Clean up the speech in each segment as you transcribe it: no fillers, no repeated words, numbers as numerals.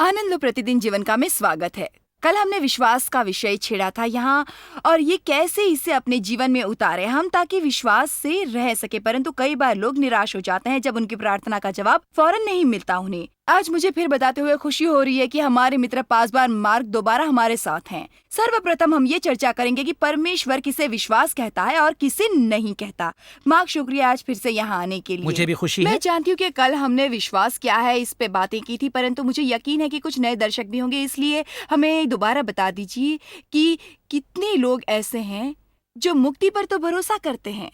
आनंद लो प्रतिदिन जीवन का में स्वागत है। कल हमने विश्वास का विषय छेड़ा था यहाँ, और ये कैसे इसे अपने जीवन में उतारे हम ताकि विश्वास से रह सके। परंतु कई बार लोग निराश हो जाते हैं जब उनकी प्रार्थना का जवाब फौरन नहीं मिलता उन्हें। आज मुझे फिर बताते हुए खुशी हो रही है कि हमारे मित्र पासवान मार्क दोबारा हमारे साथ हैं। सर्वप्रथम हम ये चर्चा करेंगे कि परमेश्वर किसे विश्वास कहता है और किसे नहीं कहता। मार्क, शुक्रिया आज फिर से यहाँ आने के लिए। मुझे भी खुशी है। मैं जानती हूँ कि कल हमने विश्वास क्या है इस पे बातें की थी, परंतु मुझे यकीन है कि कुछ नए दर्शक भी होंगे, इसलिए हमें दोबारा बता दीजिए कि कितने लोग ऐसे हैं जो मुक्ति पर तो भरोसा करते हैं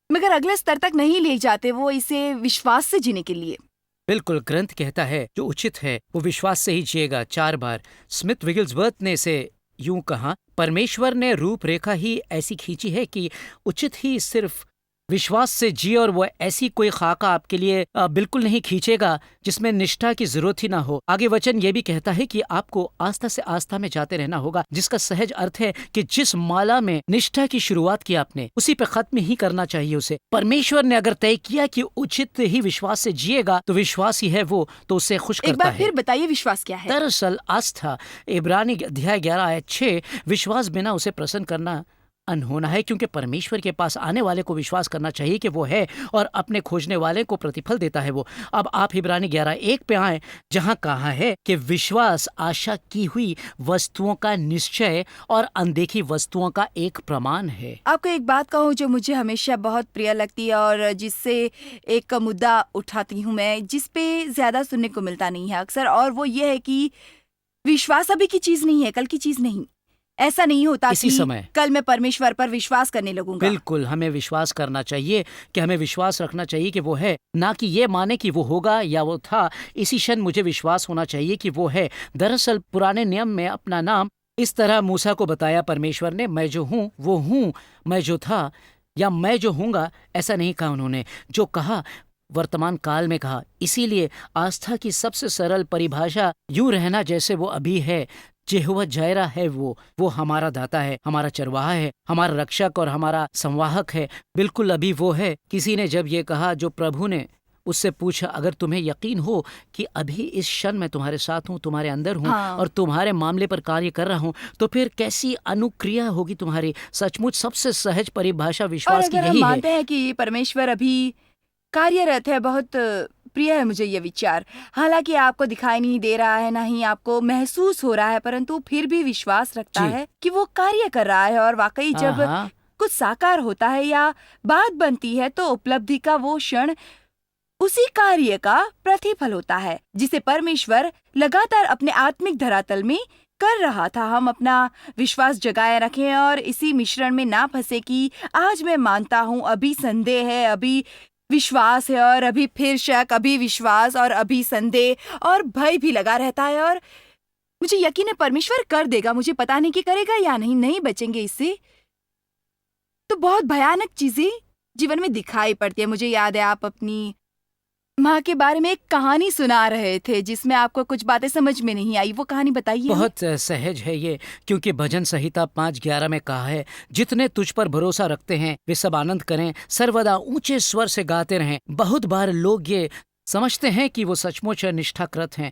मगर अगले स्तर तक नहीं ले जाते वो इसे विश्वास से जीने के लिए। बिल्कुल, ग्रंथ कहता है जो उचित है वो विश्वास से ही जिएगा। 4 बार स्मिथ विगिल्सवर्थ ने इसे यूं कहा, परमेश्वर ने रूपरेखा ही ऐसी खींची है कि उचित ही सिर्फ विश्वास से जिए, और वो ऐसी कोई खाका आपके लिए बिल्कुल नहीं खींचेगा जिसमें निष्ठा की जरूरत ही ना हो। आगे वचन ये भी कहता है कि आपको आस्था से आस्था में जाते रहना होगा, जिसका सहज अर्थ है कि जिस माला में निष्ठा की शुरुआत की आपने उसी पे खत्म ही करना चाहिए उसे। परमेश्वर ने अगर तय किया कि उचित ही विश्वास से जिएगा तो विश्वास ही है वो, तो उसे खुश करता है। एक बार फिर बताइए विश्वास क्या है? दरअसल आस्था, इब्रानी अध्याय 11 आयत 6, विश्वास बिना उसे प्रसन्न करना अनहोना है, क्योंकि परमेश्वर के पास आने वाले को विश्वास करना चाहिए कि वो है और अपने खोजने वाले को प्रतिफल देता है वो। अब आप इब्रानी 11:1 पे आए, जहां कहा है कि विश्वास आशा की हुई वस्तुओं का निश्चय और अनदेखी वस्तुओं का एक प्रमाण है। आपको एक बात कहूँ जो मुझे हमेशा बहुत प्रिय लगती है और जिससे एक मुद्दा उठाती हूँ मैं, जिस पे ज्यादा सुनने को मिलता नहीं है अक्सर, और वो ये है कि विश्वास अभी की चीज नहीं है, कल की चीज नहीं। ऐसा नहीं होता इसी कि समय कल मैं परमेश्वर पर विश्वास करने लगूंगा। बिल्कुल, हमें विश्वास करना चाहिए कि हमें विश्वास रखना चाहिए कि वो है, ना कि ये माने कि वो होगा या वो था। इसी क्षण मुझे विश्वास होना चाहिए कि वो है। दरअसल पुराने नियम में अपना नाम इस तरह मूसा को बताया परमेश्वर ने, मैं जो हूँ वो हूँ, मैं जो था या मैं जो हूँगा, ऐसा नहीं कहा उन्होंने। जो कहा वर्तमान काल में कहा। इसीलिए आस्था की सबसे सरल परिभाषा यूं रहना जैसे वो अभी है। यहोवा जायरा है, वो हमारा दाता है, हमारा चरवाहा है, हमारा रक्षक और हमारा संवाहक है। बिल्कुल अभी वो है। किसी ने जब ये कहा, जो प्रभु ने उससे पूछा, अगर तुम्हें यकीन हो कि अभी इस क्षण मैं तुम्हारे साथ हूँ, तुम्हारे अंदर हूँ, और तुम्हारे मामले पर कार्य कर रहा हूँ, तो फिर कैसी अनुक्रिया होगी तुम्हारी। सचमुच सबसे सहज परिभाषा विश्वास की यही है। हम मानते हैं कि परमेश्वर अभी कार्यरत है। बहुत प्रिय है मुझे ये विचार। हालांकि आपको दिखाई नहीं दे रहा है, ना ही आपको महसूस हो रहा है, परंतु फिर भी विश्वास रखता है कि वो कार्य कर रहा है। और वाकई जब कुछ साकार होता है या बात बनती है तो उपलब्धि का वो क्षण उसी कार्य का प्रतिफल होता है जिसे परमेश्वर लगातार अपने आत्मिक धरातल में कर रहा था। हम अपना विश्वास जगाए रखें और इसी मिश्रण में ना फंसे कि आज मैं मानता हूँ, अभी संदेह है, अभी विश्वास है, और अभी फिर शक, अभी विश्वास और अभी संदेह, और भय भी लगा रहता है। और मुझे यकीन है परमेश्वर कर देगा। मुझे पता नहीं कि करेगा या नहीं बचेंगे इससे। तो बहुत भयानक चीजें जीवन में दिखाई पड़ती है। मुझे याद है आप अपनी माँ के बारे में एक कहानी सुना रहे थे जिसमें आपको कुछ बातें समझ में नहीं आई। वो कहानी बताइए। बहुत सहज है ये, क्योंकि भजन संहिता 5:11 में कहा है, जितने तुझ पर भरोसा रखते हैं वे सब आनंद करें, सर्वदा ऊंचे स्वर से गाते रहें। बहुत बार लोग ये समझते हैं कि वो सचमुच निष्ठाकृत हैं,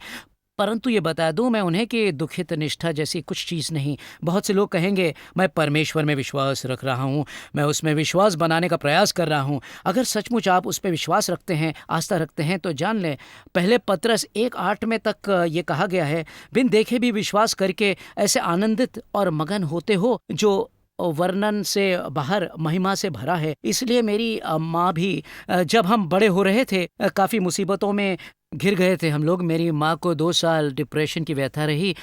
परंतु ये बता दूं मैं उन्हें कि दुखित निष्ठा जैसी कुछ चीज़ नहीं। बहुत से लोग कहेंगे, मैं परमेश्वर में विश्वास रख रहा हूँ, मैं उसमें विश्वास बनाने का प्रयास कर रहा हूँ। अगर सचमुच आप उस पर विश्वास रखते हैं, आस्था रखते हैं, तो जान लें, पहले पत्रस 1:8 में तक ये कहा गया है, बिन देखे भी विश्वास करके ऐसे आनंदित और मगन होते हो जो वर्णन से बाहर महिमा से भरा है। इसलिए मेरी माँ भी, जब हम बड़े हो रहे थे, काफ़ी मुसीबतों में घिर गए थे हम लोग। मेरी माँ को 2 साल डिप्रेशन की व्यथा रही।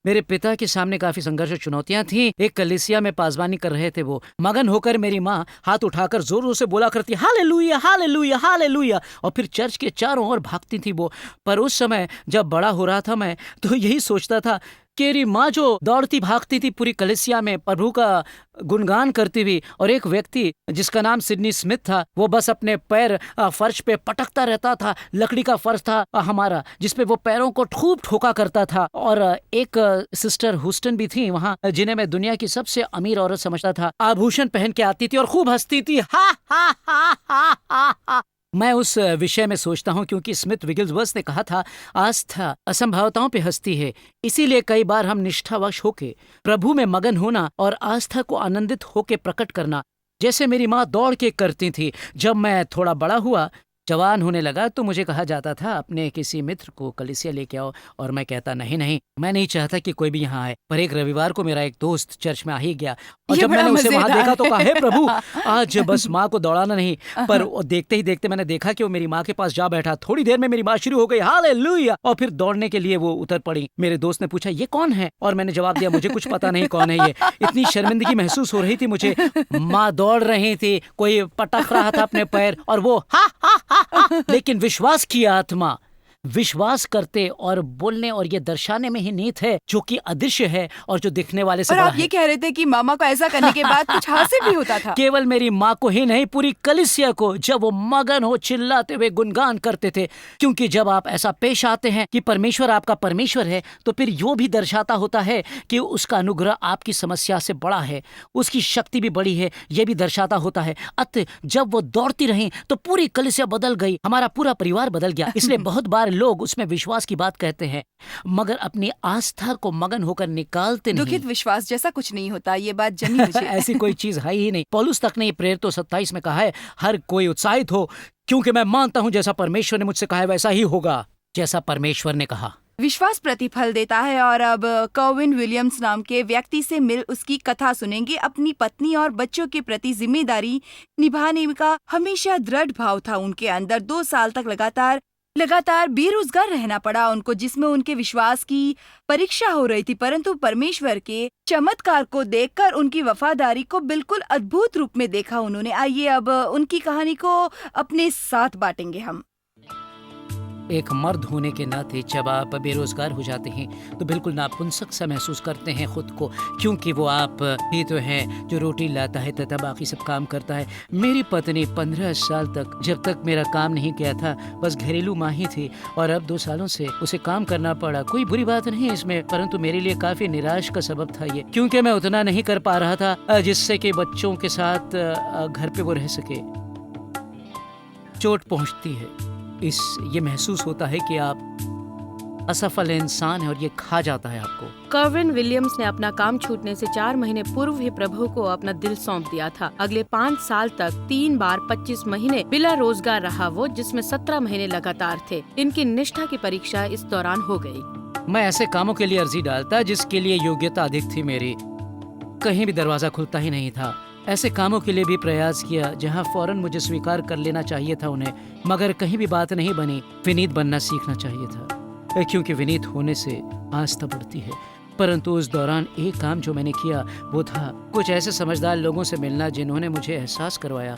मेरे पिता के सामने काफी संघर्ष और चुनौतियां थीं। एक कलीसिया में पासबानी कर रहे थे वो। मगन होकर मेरी माँ हाथ उठाकर जोर जोर से बोला करती, हालेलुया हालेलुया हालेलुया, और फिर चर्च के चारों ओर भागती थी वो। पर उस समय जब बड़ा हो रहा था मैं, तो यही सोचता था कि मेरी माँ जो दौड़ती भागती थी पूरी कलीसिया में प्रभु का गुणगान करती हुई, और एक व्यक्ति जिसका नाम सिडनी स्मिथ था, वो बस अपने पैर फर्श पे पटकता रहता था। लकड़ी का फर्श था हमारा, जिसपे वो पैरों को खूब ठोका करता था। और एक सिस्टर हुस्टन भी थी वहाँ, जिन्हें मैं दुनिया की सबसे अमीर औरत समझता था। आभूषण पहन के आती थी और खूब हंसती थी, हा हा हा हा हा हा। मैं उस विषय में सोचता हूँ क्योंकि स्मिथ विगिलसवर्थ ने कहा था, आस्था असंभवताओं पे हंसती है। इसीलिए कई बार हम निष्ठावश होके प्रभु में मगन होना और आस्था को आनंदित होके प्रकट करना, जैसे मेरी माँ दौड़ के करती थी। जब मैं थोड़ा बड़ा हुआ, जवान होने लगा, तो मुझे कहा जाता था अपने किसी मित्र को कलीसिया लेके आओ, और मैं कहता नहीं नहीं, मैं नहीं चाहता कि कोई भी यहाँ आए। पर एक रविवार को मेरा एक दोस्त चर्च में आ ही गया, और ये जब बड़ा मैंने उसे वहां मजेदार देखा तो कहा, है। हे प्रभु, आज बस माँ को दौड़ाना नहीं। पर वो देखते ही देखते मैंने देखा कि वो मेरी माँ के पास जा बैठा। थोड़ी देर में मेरी माँ शुरू हो गई हालेलुया, और फिर दौड़ने के लिए वो उतर पड़ी। मेरे दोस्त ने पूछा, ये कौन है? और मैंने जवाब दिया, मुझे कुछ पता नहीं कौन है ये। इतनी शर्मिंदगी महसूस हो रही थी मुझे। माँ दौड़ रही थी, कोई पटक रहा था अपने पैर, और वो हा हा हा हा। लेकिन विश्वास की आत्मा विश्वास करते और बोलने और ये दर्शाने में ही नीत है, जो कि अदृश्य है और जो दिखने वाले से और बड़ा आप ये है। कह रहे थे कि मामा को ऐसा करने के बाद कुछ हासिल भी होता था। केवल मेरी माँ को ही नहीं, पूरी कलीसिया को, जब वो मगन हो चिल्लाते हुए गुणगान करते थे। क्योंकि जब आप ऐसा पेश आते हैं कि परमेश्वर आपका परमेश्वर है, तो फिर यो भी दर्शाता होता है कि उसका अनुग्रह आपकी समस्या से बड़ा है, उसकी शक्ति भी बड़ी है, ये भी दर्शाता होता है। अतः जब वो दौड़ती रहीं तो पूरी कलीसिया बदल गई, हमारा पूरा परिवार बदल गया। इसलिए बहुत बार लोग उसमें विश्वास की बात कहते हैं, मगर अपनी आस्था को मगन होकर निकालते नहीं। दुखित विश्वास जैसा कुछ नहीं होता, ये बात जमी मुझे। ऐसी कोई चीज है ही नहीं। पौलुस तक ने प्रेरित 27 में कहा है, हर कोई उत्साहित हो, क्योंकि मैं मानता हूं जैसा परमेश्वर ने मुझसे कहा है वैसा ही होगा, जैसा परमेश्वर ने कहा। विश्वास प्रतिफल देता है। और अब कर्विन विलियम्स नाम के व्यक्ति से मिल उसकी कथा सुनेंगे। अपनी पत्नी और बच्चों के प्रति जिम्मेदारी निभाने का हमेशा दृढ़ भाव था उनके अंदर। 2 साल तक लगातार बेरोजगार रहना पड़ा उनको, जिसमें उनके विश्वास की परीक्षा हो रही थी। परंतु परमेश्वर के चमत्कार को देखकर उनकी वफादारी को बिल्कुल अद्भुत रूप में देखा उन्होंने। आइए अब उनकी कहानी को अपने साथ बांटेंगे हम। एक मर्द होने के नाते जब आप बेरोजगार हो जाते हैं तो बिल्कुल नापुंसक सा महसूस करते हैं खुद को, क्योंकि वो आप ही तो हैं जो रोटी लाता है तथा बाकी सब काम करता है। मेरी पत्नी 15 साल तक, जब तक मेरा काम नहीं किया था, बस घरेलू माँ ही थी, और अब 2 सालों से उसे काम करना पड़ा। कोई बुरी बात नहीं है इसमें, परंतु मेरे लिए काफी निराश का सबब था ये, क्योंकि मैं उतना नहीं कर पा रहा था जिससे कि बच्चों के साथ घर पे वो रह सके। चोट पहुंचती है, ये महसूस होता है कि आप असफल इंसान है और ये खा जाता है आपको। कर्विन विलियम्स ने अपना काम छूटने से 4 महीने पूर्व ही प्रभु को अपना दिल सौंप दिया था। अगले 5 साल तक 3 बार 25 महीने बिना रोजगार रहा वो, जिसमें 17 महीने लगातार थे। इनकी निष्ठा की परीक्षा इस दौरान हो गई। मैं ऐसे कामों के लिए अर्जी डालता जिसके लिए योग्यता अधिक थी मेरी, कहीं भी दरवाजा खुलता ही नहीं था। ऐसे कामों के लिए भी प्रयास किया जहां फौरन मुझे स्वीकार कर लेना चाहिए था उन्हें, मगर कहीं भी बात नहीं बनी। विनीत बनना सीखना चाहिए था, क्योंकि विनीत होने से आस्था बढ़ती है। परंतु उस दौरान एक काम जो मैंने किया वो था कुछ ऐसे समझदार लोगों से मिलना जिन्होंने मुझे एहसास करवाया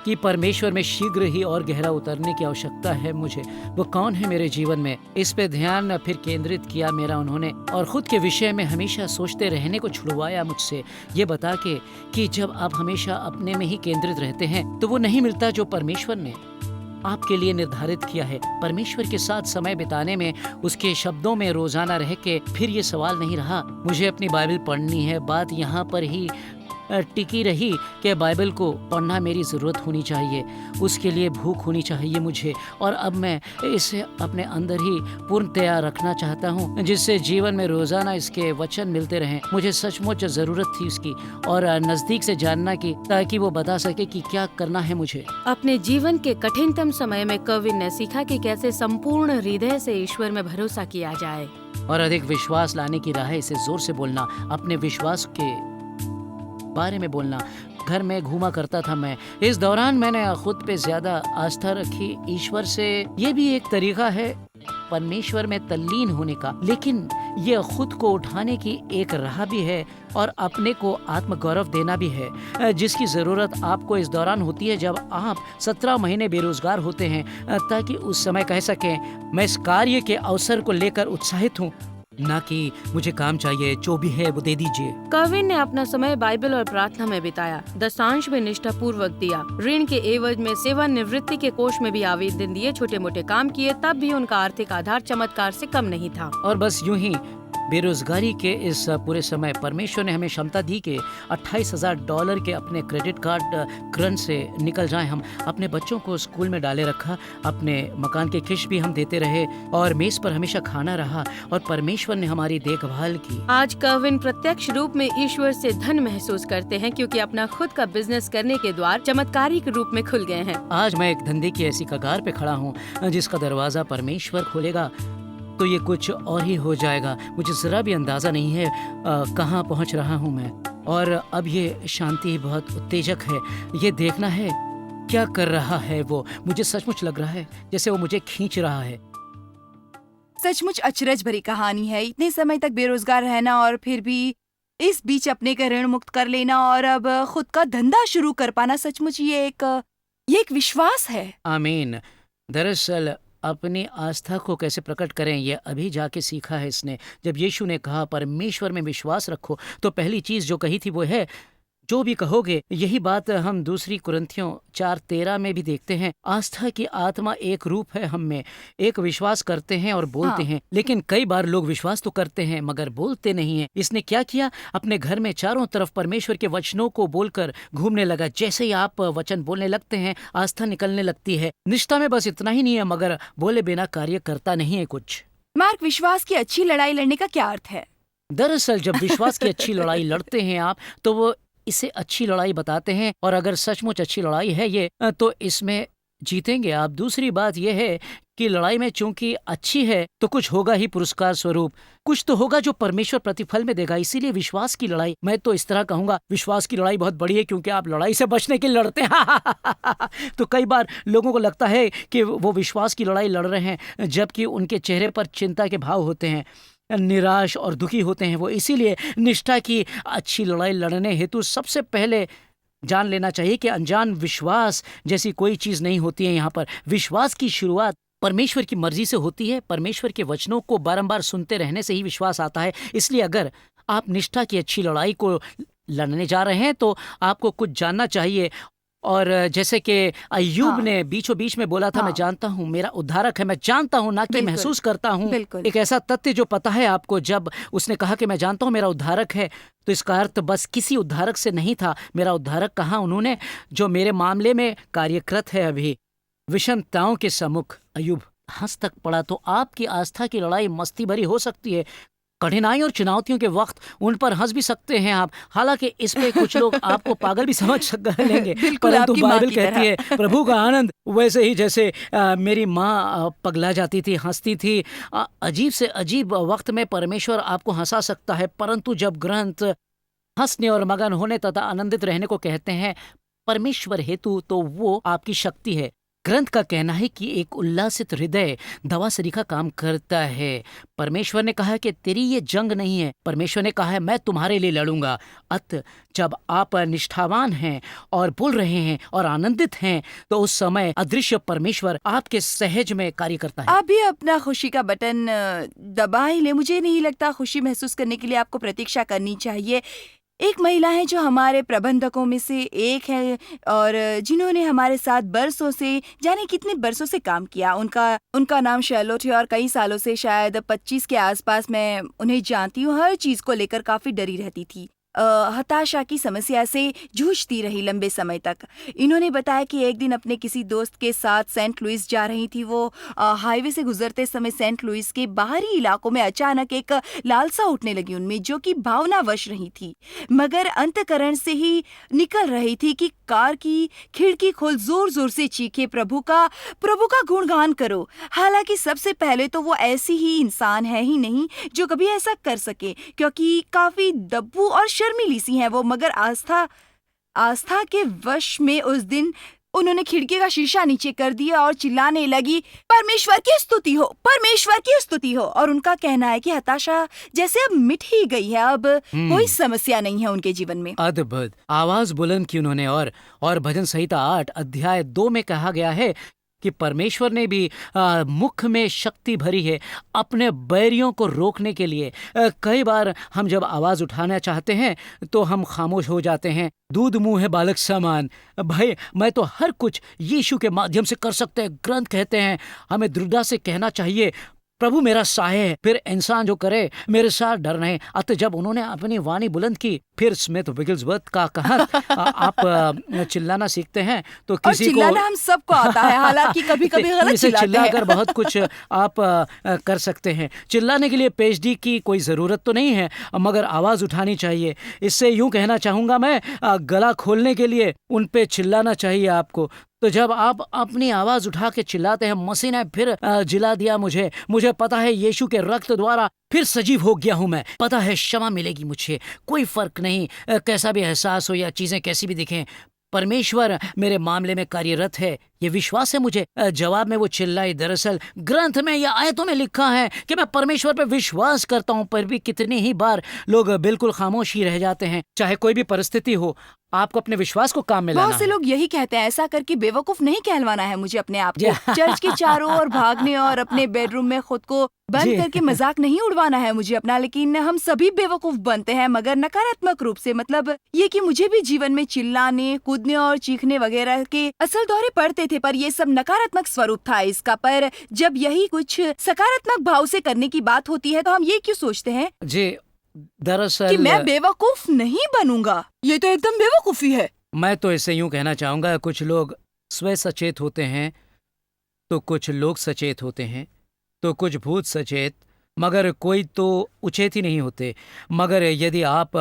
कि परमेश्वर में शीघ्र ही और गहरा उतरने की आवश्यकता है मुझे। वो कौन है मेरे जीवन में, इस पे ध्यान फिर केंद्रित किया मेरा उन्होंने, और खुद के विषय में हमेशा सोचते रहने को छुड़वाया मुझसे, ये बता के कि जब आप हमेशा अपने में ही केंद्रित रहते हैं तो वो नहीं मिलता जो परमेश्वर ने आपके लिए निर्धारित किया है। परमेश्वर के साथ समय बिताने में, उसके शब्दों में रोजाना रह के फिर ये सवाल नहीं रहा मुझे अपनी बाइबल पढ़नी है। बात यहाँ पर ही टिकी रही कि बाइबल को पढ़ना मेरी ज़रूरत होनी चाहिए, उसके लिए भूख होनी चाहिए मुझे, और अब मैं इसे अपने अंदर ही पूर्णतया रखना चाहता हूँ, जिससे जीवन में रोज़ाना इसके वचन मिलते रहें। मुझे सचमुच ज़रूरत थी उसकी, और नज़दीक से जानना की, ताकि वो बता सके कि क्या करना है मुझे। अपने जीवन के कठिनतम समय में कर्विन ने सीखा कि कैसे संपूर्ण हृदय से ईश्वर में भरोसा किया जाए, और अधिक विश्वास लाने की राह है इसे जोर से बोलना, अपने विश्वास के बारे में बोलना। घर में घूमा करता था मैं, इस दौरान मैंने खुद पे ज्यादा आस्था रखी ईश्वर से। ये भी एक तरीका है परमेश्वर में तल्लीन होने का, लेकिन ये खुद को उठाने की एक राह भी है और अपने को आत्मगौरव देना भी है, जिसकी जरूरत आपको इस दौरान होती है जब आप 17 महीने बेरोजगार होते हैं, ताकि उस समय कह सकें मैं इस कार्य के अवसर को लेकर उत्साहित हूँ, ना कि मुझे काम चाहिए, जो भी है वो दे दीजिए। कर्विन ने अपना समय बाइबल और प्रार्थना में बिताया, दशांश में निष्ठा पूर्वक दिया, ऋण के एवज में सेवानिवृत्ति के कोष में भी आवेदन दिए, छोटे मोटे काम किए, तब भी उनका आर्थिक आधार चमत्कार से कम नहीं था। और बस यूं ही बेरोजगारी के इस पूरे समय परमेश्वर ने हमें क्षमता दी कि $28,000 के अपने क्रेडिट कार्ड क्रंच से निकल जाएं। हम अपने बच्चों को स्कूल में डाले रखा, अपने मकान के किस्त भी हम देते रहे और मेज पर हमेशा खाना रहा और परमेश्वर ने हमारी देखभाल की। आज कर्विन प्रत्यक्ष रूप में ईश्वर से धन महसूस करते हैं क्योंकि अपना खुद का बिजनेस करने के द्वार चमत्कारिक रूप में खुल गए हैं। आज मैं एक धंधे की ऐसी कगार पे खड़ा हूँ जिसका दरवाजा परमेश्वर खोलेगा तो ये कुछ और ही हो जाएगा। मुझे जरा भी अंदाजा नहीं है कहाँ पहुँच रहा हूँ मैं। और अब ये शांति बहुत उत्तेजक है। ये देखना है क्या कर रहा है वो। मुझे सचमुच लग रहा है जैसे वो मुझे खींच रहा है। सचमुच अचरज भरी कहानी है। इतने समय तक बेरोजगार रहना और फिर भी इस बीच अपने का ऋण मुक्त कर लेना और अब खुद का धंधा शुरू कर पाना, सचमुच ये एक विश्वास है। आमीन। दरअसल अपनी आस्था को कैसे प्रकट करें ये अभी जाके सीखा है इसने। जब यीशु ने कहा परमेश्वर में विश्वास रखो तो पहली चीज जो कही थी वो है जो भी कहोगे। यही बात हम दूसरी कुरिन्थियों 4:13 में भी देखते हैं। आस्था की आत्मा एक रूप है हम में। एक विश्वास करते हैं और बोलते हैं, लेकिन कई बार लोग विश्वास तो करते हैं मगर बोलते नहीं हैं। इसने क्या किया, अपने घर में चारों तरफ परमेश्वर के वचनों को बोलकर घूमने लगा। जैसे ही आप वचन बोलने लगते हैं आस्था निकलने लगती है। निष्ठा में बस इतना ही नहीं है मगर बोले बिना कार्य करता नहीं है कुछ। मार्क, विश्वास की अच्छी लड़ाई लड़ने का क्या अर्थ है? दरअसल जब विश्वास की अच्छी लड़ाई लड़ते हैं आप तो वो इसे अच्छी लड़ाई बताते हैं और अगर सचमुच अच्छी लड़ाई है ये तो इसमें जीतेंगे आप। दूसरी बात यह है कि लड़ाई में चूंकि अच्छी है तो कुछ होगा ही पुरस्कार स्वरूप, कुछ तो होगा जो परमेश्वर प्रतिफल में देगा। इसीलिए विश्वास की लड़ाई, मैं तो इस तरह कहूंगा विश्वास की लड़ाई बहुत बड़ी है क्योंकि आप लड़ाई से बचने के लिए लड़ते हैं। तो कई बार लोगों को लगता है कि वो विश्वास की लड़ाई लड़ रहे हैं जबकि उनके चेहरे पर चिंता के भाव होते हैं, निराश और दुखी होते हैं वो। इसीलिए निष्ठा की अच्छी लड़ाई लड़ने हेतु सबसे पहले जान लेना चाहिए कि अनजान विश्वास जैसी कोई चीज नहीं होती है। यहाँ पर विश्वास की शुरुआत परमेश्वर की मर्जी से होती है। परमेश्वर के वचनों को बारंबार सुनते रहने से ही विश्वास आता है। इसलिए अगर आप निष्ठा की अच्छी लड़ाई को लड़ने जा रहे हैं तो आपको कुछ जानना चाहिए। और जैसे कि अय्यूब ने बीचों बीच में बोला था, मैं जानता हूँ मेरा उद्धारक है, मैं जानता हूँ ना कि महसूस करता हूँ। एक ऐसा तथ्य जो पता है आपको, जब उसने कहा कि मैं जानता हूँ मेरा उद्धारक है तो इसका अर्थ बस किसी उद्धारक से नहीं था। मेरा उद्धारक कहा उन्होंने जो मेरे मामले में कार्यकृत है। अभी विषमताओं के सम्मुख अय्यूब हंस तक पड़ा। तो आपकी आस्था की लड़ाई मस्ती भरी हो सकती है। कठिनाई और चुनौतियों के वक्त उन पर हंस भी सकते हैं आप। हालांकि इस पे कुछ लोग आपको पागल भी समझ लेंगे, परंतु बाइबल कहती है प्रभु का आनंद वैसे ही जैसे मेरी माँ पगला जाती थी, हंसती थी। अजीब से अजीब वक्त में परमेश्वर आपको हंसा सकता है, परंतु जब ग्रंथ हंसने और मगन होने तथा आनंदित रहने को कहते हैं परमेश्वर हेतु तो वो आपकी शक्ति है। ग्रंथ का कहना है कि एक उल्लासित हृदय दवा सरीखा काम करता है। परमेश्वर ने कहा कि तेरी ये जंग नहीं है, परमेश्वर ने कहा है मैं तुम्हारे लिए लड़ूंगा। अतः जब आप निष्ठावान हैं और बोल रहे हैं और आनंदित हैं तो उस समय अदृश्य परमेश्वर आपके सहज में कार्य करता है। आप भी अपना खुशी का बटन दबा ही ले। मुझे नहीं लगता खुशी महसूस करने के लिए आपको प्रतीक्षा करनी चाहिए। एक महिला है जो हमारे प्रबंधकों में से एक है और जिन्होंने हमारे साथ बरसों से, जाने कितने बरसों से काम किया। उनका नाम शैलोट है और कई सालों से, शायद 25 के आसपास मैं उन्हें जानती हूँ। हर चीज को लेकर काफी डरी रहती थी। हताशा की समस्या से जूझती रही लंबे समय तक। इन्होंने बताया कि एक दिन अपने किसी दोस्त के साथ सेंट लुइस जा रही थी। वो हाईवे से गुजरते समय सेंट लुइस के बाहरी इलाकों में अचानक एक लालसा उठने लगी उनमें, जो कि भावनावश रही थी मगर अंतःकरण से ही निकल रही थी कि कार की खिड़की खोल जोर जोर से चीखे, प्रभु का गुणगान करो। हालांकि सबसे पहले तो वो ऐसी ही इंसान है ही नहीं जो कभी ऐसा कर सके, क्योंकि काफी दब्बू और शर्मीली सी है वो। मगर आस्था के वश में उस दिन उन्होंने खिड़की का शीशा नीचे कर दिया और चिल्लाने लगी, परमेश्वर की स्तुति हो, परमेश्वर की स्तुति हो। और उनका कहना है कि हताशा जैसे अब मिट ही गई है, अब कोई समस्या नहीं है उनके जीवन में। अद्भुत आवाज बुलंद की उन्होंने। और भजन संहिता 8 अध्याय 2 में कहा गया है कि परमेश्वर ने भी मुख में शक्ति भरी है अपने बैरियों को रोकने के लिए। कई बार हम जब आवाज उठाना चाहते हैं तो हम खामोश हो जाते हैं। दूध मुंह है बालक समान। भाई मैं तो हर कुछ यीशु के माध्यम से कर सकते हैं। ग्रंथ कहते हैं हमें दृढ़ता से कहना चाहिए प्रभु मेरा सहाय है, फिर इंसान जो करे मेरे साथ डर नहीं। अतः जब उन्होंने अपनी वाणी बुलंद की, फिर स्मिथ विगिल्सवर्थ का कहा आप चिल्लाना सीखते हैं तो और किसी को चिल्लाना हम सबको आता है, हालांकि कभी कभी गलत इसे चिल्लाते चिल्लाकर हैं। बहुत कुछ आप कर सकते हैं। चिल्लाने के लिए पीएचडी की कोई ज़रूरत तो नहीं है, मगर आवाज़ उठानी चाहिए। इससे यूं कहना चाहूँगा मैं, गला खोलने के लिए उन पे चिल्लाना चाहिए आपको। तो जब आप अपनी आवाज उठा के चिल्लाते हैं, मसीह ने फिर जिला दिया मुझे पता है यीशु के रक्त द्वारा फिर सजीव हो गया हूं मैं, पता है क्षमा मिलेगी मुझे, कोई फर्क नहीं कैसा भी एहसास हो या चीजें कैसी भी दिखें, परमेश्वर मेरे मामले में कार्यरत है, ये विश्वास है मुझे। जवाब में वो चिल्लाई, दरअसल ग्रंथ में या आयतों में लिखा है कि मैं परमेश्वर पर विश्वास करता हूं, पर भी कितनी ही बार लोग बिल्कुल खामोश ही रह जाते हैं। चाहे कोई भी परिस्थिति हो, आपको अपने विश्वास को काम में लाना बहुत से है। लोग यही कहते हैं, ऐसा करके बेवकूफ नहीं कहलवाना है मुझे अपने आप जी। को। चर्च के चारों ओर भागने और अपने बेडरूम में खुद को बंद जी। करके मजाक नहीं उड़वाना है मुझे अपना। लेकिन हम सभी बेवकूफ बनते हैं, मगर नकारात्मक रूप से। मतलब ये कि मुझे भी जीवन में चिल्लाने, कूदने और चीखने वगैरह के असल दौरे पड़ते थे, पर ये सब नकारात्मक स्वरूप था इसका। पर जब यही कुछ सकारात्मक भाव से करने की बात होती है तो हम ये क्यों सोचते हैं जी, दरअसल कि मैं बेवकूफ नहीं बनूंगा। ये तो एकदम बेवकूफी है। मैं तो इसे यूं कहना चाहूंगा, कुछ लोग स्वयं सचेत होते हैं तो कुछ लोग सचेत होते हैं, तो कुछ भूत सचेत, मगर कोई तो उचेत ही नहीं होते। मगर यदि आप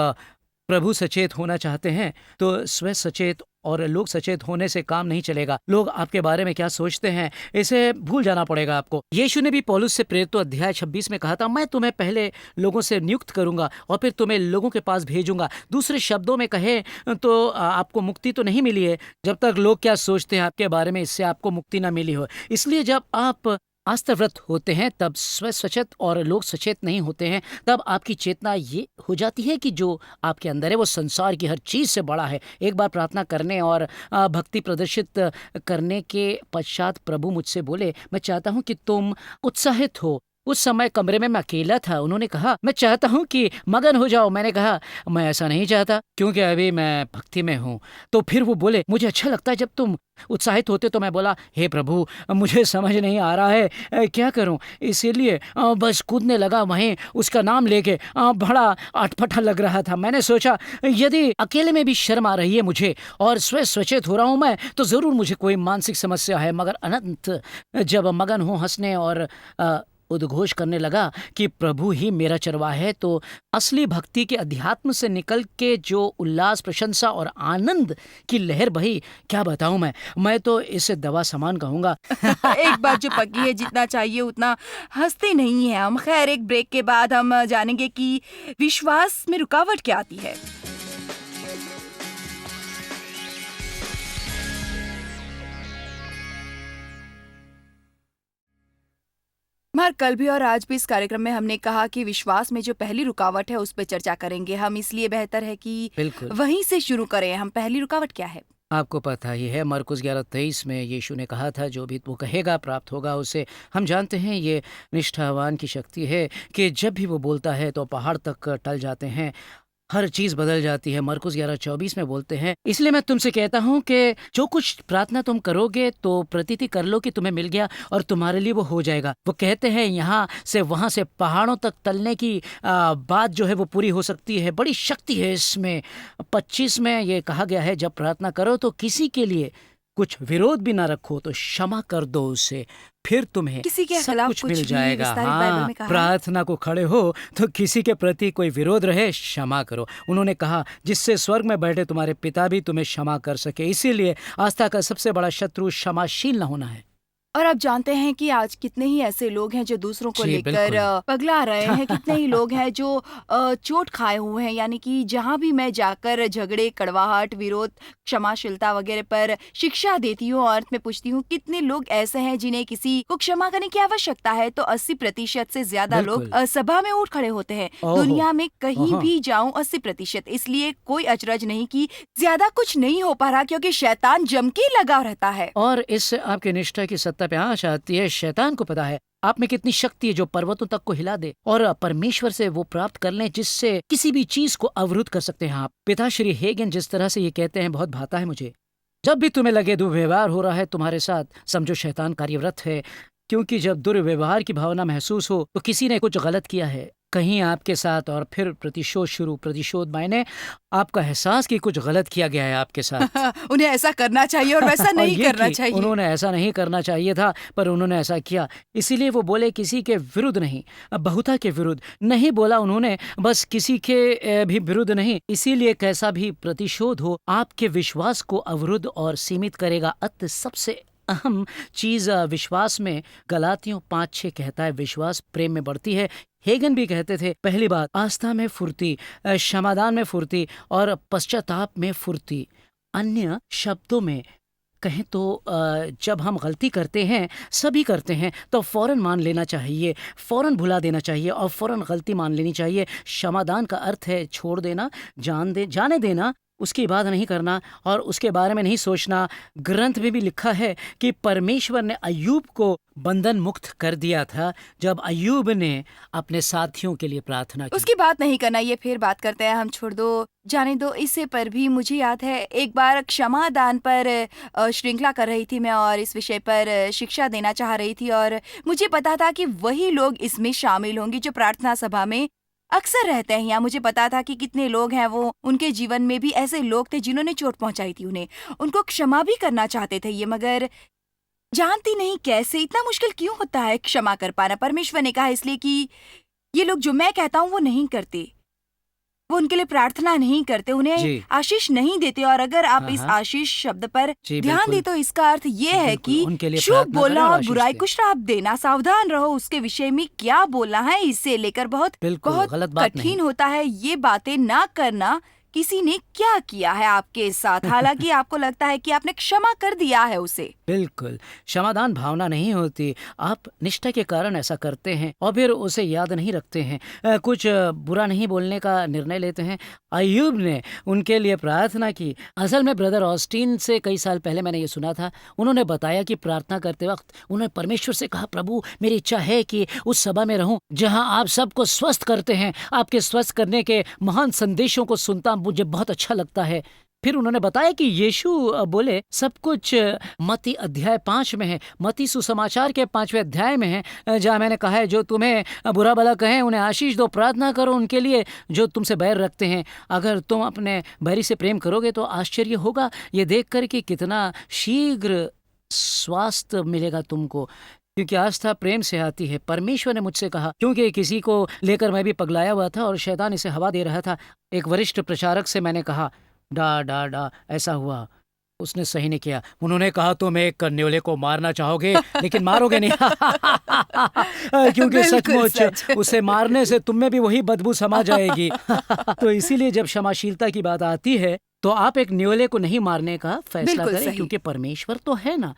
प्रभु सचेत होना चाहते हैं तो स्वयं सचेत और लोग सचेत होने से काम नहीं चलेगा। लोग आपके बारे में क्या सोचते हैं इसे भूल जाना पड़ेगा आपको। यीशु ने भी पौलुस से प्रेरित अध्याय 26 में कहा था, मैं तुम्हें पहले लोगों से नियुक्त करूंगा और फिर तुम्हें लोगों के पास भेजूंगा। दूसरे शब्दों में कहे तो आपको मुक्ति तो नहीं मिली है जब तक लोग क्या सोचते हैं आपके बारे में, इससे आपको मुक्ति ना मिली हो। इसलिए जब आप आस्थाव्रत होते हैं तब स्वयं सचेत और लोग सचेत नहीं होते हैं, तब आपकी चेतना ये हो जाती है कि जो आपके अंदर है वो संसार की हर चीज से बड़ा है। एक बार प्रार्थना करने और भक्ति प्रदर्शित करने के पश्चात प्रभु मुझसे बोले, मैं चाहता हूं कि तुम उत्साहित हो। उस समय कमरे में मैं अकेला था। उन्होंने कहा, मैं चाहता हूं कि मगन हो जाओ। मैंने कहा, मैं ऐसा नहीं चाहता क्योंकि अभी मैं भक्ति में हूं। तो फिर वो बोले, मुझे अच्छा लगता है जब तुम उत्साहित होते। तो मैं बोला, हे प्रभु, मुझे समझ नहीं आ रहा है क्या करूं, इसीलिए बस कूदने लगा वहीं उसका नाम लेके। बड़ा अटपटा लग रहा था। मैंने सोचा यदि अकेले में भी शर्म आ रही है मुझे और स्वयं सचेत हो रहा हूं मैं, तो जरूर मुझे कोई मानसिक समस्या है। मगर अनंत जब मगन हो हंसने और उद्घोष करने लगा कि प्रभु ही मेरा चरवाहा है, तो असली भक्ति के अध्यात्म से निकल के जो उल्लास, प्रशंसा और आनंद की लहर बही, क्या बताऊं मैं तो इसे दवा समान कहूंगा। एक बात जो पक्की है, जितना चाहिए उतना हंसते नहीं है हम। खैर, एक ब्रेक के बाद हम जानेंगे कि विश्वास में रुकावट क्या आती है। मार, कल भी और आज भी इस कार्यक्रम में हमने कहा कि विश्वास में जो पहली रुकावट है उस पर चर्चा करेंगे हम। इसलिए बेहतर है कि बिल्कुल वहीं से शुरू करें हम। पहली रुकावट क्या है? आपको पता ही है, मरकुस 11:23 में यीशु ने कहा था, जो भी वो कहेगा प्राप्त होगा उसे। हम जानते हैं ये निष्ठावान की शक्ति है कि जब भी वो बोलता है तो पहाड़ तक टल जाते हैं, हर चीज बदल जाती है। मरकुस 11:24 में बोलते हैं, इसलिए मैं तुमसे कहता हूँ कि जो कुछ प्रार्थना तुम करोगे तो प्रतीति कर लो कि तुम्हें मिल गया और तुम्हारे लिए वो हो जाएगा। वो कहते हैं यहाँ से वहां से पहाड़ों तक तलने की बात जो है वो पूरी हो सकती है। बड़ी शक्ति है इसमें। 25 में ये कहा गया है, जब प्रार्थना करो तो किसी के लिए कुछ विरोध भी ना रखो, तो क्षमा कर दो उसे, फिर तुम्हें किसी के सब खिलाफ कुछ कुछ मिल भी जाएगा। विस्तारित बाइबल हाँ, में कहा है। प्रार्थना को खड़े हो तो किसी के प्रति कोई विरोध रहे, क्षमा करो। उन्होंने कहा, जिससे स्वर्ग में बैठे तुम्हारे पिता भी तुम्हें क्षमा कर सके। इसीलिए आस्था का सबसे बड़ा शत्रु क्षमाशील न होना है। और आप जानते हैं कि आज कितने ही ऐसे लोग हैं जो दूसरों को जी, लेकर बिल्कुल। पगला रहे हैं। कितने ही लोग हैं जो चोट खाए हुए हैं। यानी कि जहां भी मैं जाकर झगड़े, कड़वाहट, विरोध, क्षमाशीलता वगैरह पर शिक्षा देती हूँ और अंत में पूछती हूँ कितने लोग ऐसे हैं जिन्हें किसी को क्षमा करने की आवश्यकता है, तो 80% से ज्यादा लोग बिल्कुल। सभा में उठ खड़े होते हैं। ओहो। दुनिया में कहीं ओहो। भी जाऊं 80%। इसलिए कोई अचरज नहीं कि ज्यादा कुछ नहीं हो पा रहा, क्योंकि शैतान जम के लगा रहता है। और इससे आपकी निष्ठा की सत्ता पे आँच आती है। शैतान को पता है आप में कितनी शक्ति है जो पर्वतों तक को हिला दे, और परमेश्वर से वो प्राप्त कर लें जिससे किसी भी चीज को अवरुद्ध कर सकते हैं आप। पिता श्री हेगन जिस तरह से ये कहते हैं बहुत भाता है मुझे। जब भी तुम्हें लगे दुर्व्यवहार हो रहा है तुम्हारे साथ, समझो शैतान कार्यरत है। क्योंकि जब दुर्व्यवहार की भावना महसूस हो तो किसी ने कुछ गलत किया है कहीं आपके साथ, और फिर प्रतिशोध मायने आपका एहसास कि कुछ गलत किया गया है आपके साथ। उन्हें ऐसा करना चाहिए और वैसा और नहीं ये करना कि चाहिए। उन्होंने ऐसा नहीं करना चाहिए था पर उन्होंने ऐसा किया, इसीलिए वो बोले किसी के विरुद्ध नहीं, बहुता के विरुद्ध नहीं बोला उन्होंने, बस किसी के भी विरुद्ध नहीं। इसीलिए कैसा भी प्रतिशोध हो आपके विश्वास को अवरुद्ध और सीमित करेगा। अत सबसे अहम चीज विश्वास में गलातियों 5:6 कहता है, विश्वास प्रेम में बढ़ती है। हेगन भी कहते थे, पहली बात आस्था में फुर्ती, क्षमादान में फुर्ती और पश्चाताप में फुर्ती। अन्य शब्दों में कहें तो जब हम गलती करते हैं, सभी करते हैं, तो फौरन मान लेना चाहिए, फौरन भुला देना चाहिए और फौरन गलती मान लेनी चाहिए। क्षमादान का अर्थ है छोड़ देना, जाने देना, उसकी बात नहीं करना और उसके बारे में नहीं सोचना। ग्रंथ में भी लिखा है कि परमेश्वर ने अय्यूब को बंधन मुक्त कर दिया था जब अय्यूब ने अपने साथियों के लिए प्रार्थना की। उसकी बात नहीं करना, ये फिर बात करते हैं, हम छोड़ दो, जाने दो। इससे पर भी मुझे याद है एक बार क्षमादान पर श्रृंखला कर रही थी मैं और इस विषय पर शिक्षा देना चाह रही थी, और मुझे पता था कि वही लोग इसमें शामिल होंगे जो प्रार्थना सभा में अक्सर रहते हैं। या मुझे पता था कि कितने लोग हैं, वो उनके जीवन में भी ऐसे लोग थे जिन्होंने चोट पहुंचाई थी उन्हें, उनको क्षमा भी करना चाहते थे ये, मगर जानती नहीं कैसे, इतना मुश्किल क्यों होता है क्षमा कर पाना। परमेश्वर ने कहा इसलिए कि ये लोग जो मैं कहता हूँ वो नहीं करते, वो उनके लिए प्रार्थना नहीं करते, उन्हें जी। आशीष नहीं देते। और अगर आप हाँ, इस हाँ। आशीष शब्द पर जी, ध्यान बिल्कुल। दें तो इसका अर्थ ये है बिल्कुल, उनके लिए कि शुभ प्रार्थना करें बोलना और और आशीष बुराई दें। को श्राप देना, सावधान रहो उसके विषय में क्या बोलना है, इससे लेकर बहुत बिल्कुल, बहुत गलत बात कठिन नहीं। होता है ये बातें ना करना। किसी ने क्या किया है आपके साथ, हालांकि आपको लगता है कि आपने क्षमा कर दिया है उसे। बिल्कुल, क्षमादान भावना नहीं होती, आप निष्ठा के कारण ऐसा करते हैं और फिर उसे याद नहीं रखते हैं, कुछ बुरा नहीं बोलने का निर्णय लेते हैं। अय्यूब ने उनके लिए प्रार्थना की। असल में ब्रदर ऑस्टिन से कई साल पहले मैंने ये सुना था, उन्होंने बताया कि प्रार्थना करते वक्त उन्होंने परमेश्वर से कहा, प्रभु मेरी इच्छा है कि उस सभा में रहूं जहां आप सबको स्वस्थ करते हैं, आपके स्वस्थ करने के महान संदेशों को सुनता मुझे बहुत अच्छा लगता है। फिर उन्होंने बताया कि यीशु बोले सब कुछ मत्ती अध्याय 5 में है, मत्ती सुसमाचार के 5वें अध्याय में है, जहाँ मैंने कहा है जो तुम्हें बुरा भला कहें उन्हें आशीष दो, प्रार्थना करो उनके लिए जो तुमसे बैर रखते हैं। अगर तुम अपने बैरी से प्रेम करोगे तो आश्चर्य होगा ये देखकर कि कितना शीघ्र स्वास्थ्य मिलेगा तुमको, क्योंकि आस्था प्रेम से आती है। परमेश्वर ने मुझसे कहा, क्योंकि किसी को लेकर मैं भी पगलाया हुआ था और शैतान इसे हवा दे रहा था। एक वरिष्ठ प्रचारक से मैंने कहा डा डा डा, ऐसा हुआ, उसने सही नहीं किया। उन्होंने कहा तुम एक न्योले को मारना चाहोगे लेकिन मारोगे नहीं क्योंकि बिल्कुल सचमुच सच। उसे मारने से तुम में भी वही बदबू समा जाएगी तो इसीलिए जब क्षमाशीलता की बात आती है तो आप एक न्योले को नहीं मारने का फैसला बिल्कुल करें, सही। क्योंकि परमेश्वर तो है ना,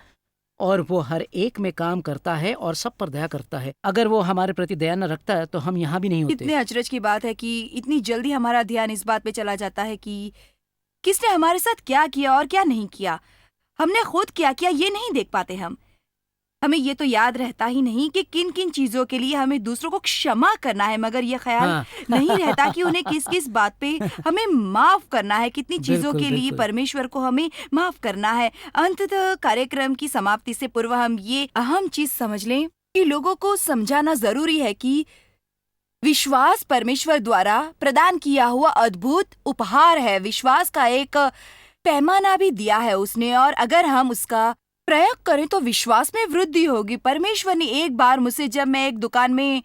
और वो हर एक में काम करता है और सब पर दया करता है। अगर वो हमारे प्रति दया न रखता है तो हम यहाँ भी नहीं होते। इतने अचरज की बात है कि इतनी जल्दी हमारा ध्यान इस बात पे चला जाता है कि किसने हमारे साथ क्या किया और क्या नहीं किया, हमने खुद क्या किया ये नहीं देख पाते हम। हमें ये तो याद रहता ही नहीं कि किन किन चीजों के लिए हमें दूसरों को क्षमा करना है, मगर ये ख्याल हाँ। नहीं रहता कि उन्हें किस किस बात पे हमें माफ करना है, कितनी चीजों बिल्कुल, के लिए बिल्कुल। परमेश्वर को हमें माफ करना है। अंततः कार्यक्रम की समाप्ति से पूर्व हम ये अहम चीज समझ लें कि लोगों को समझाना जरूरी है कि विश्वास परमेश्वर द्वारा प्रदान किया हुआ अद्भुत उपहार है। विश्वास का एक पैमाना भी दिया है उसने, और अगर हम उसका प्रयोग करें तो विश्वास में वृद्धि होगी। परमेश्वर ने एक बार मुझसे, जब मैं एक दुकान में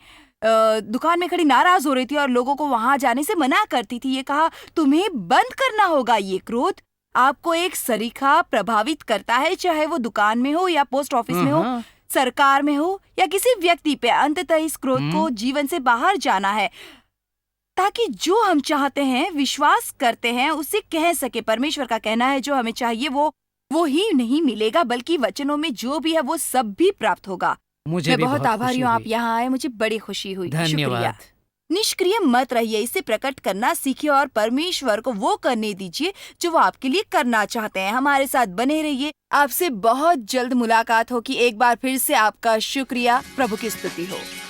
खड़ी नाराज हो रही थी और लोगों को वहां जाने से मना करती थी, ये कहा तुम्हें बंद करना होगा ये क्रोध। आपको एक सरीखा प्रभावित करता है, चाहे वो दुकान में हो या पोस्ट ऑफिस में हो, हाँ। सरकार में हो या किसी व्यक्ति पे। अंततः इस क्रोध को जीवन से बाहर जाना है ताकि जो हम चाहते हैं, विश्वास करते हैं, उससे कह सके। परमेश्वर का कहना है जो हमें चाहिए वो ही नहीं मिलेगा, बल्कि वचनों में जो भी है वो सब भी प्राप्त होगा। मुझे मैं भी बहुत आभारी खुशी हूँ आप हुई। यहाँ आए, मुझे बड़ी खुशी हुई। शुक्रिया। धन्यवाद। निष्क्रिय मत रहिए, इसे प्रकट करना सीखिए और परमेश्वर को वो करने दीजिए जो वो आपके लिए करना चाहते हैं। हमारे साथ बने रहिए। आपसे बहुत जल्द मुलाकात होगी। एक बार फिर से आपका शुक्रिया। प्रभु की स्तुति हो।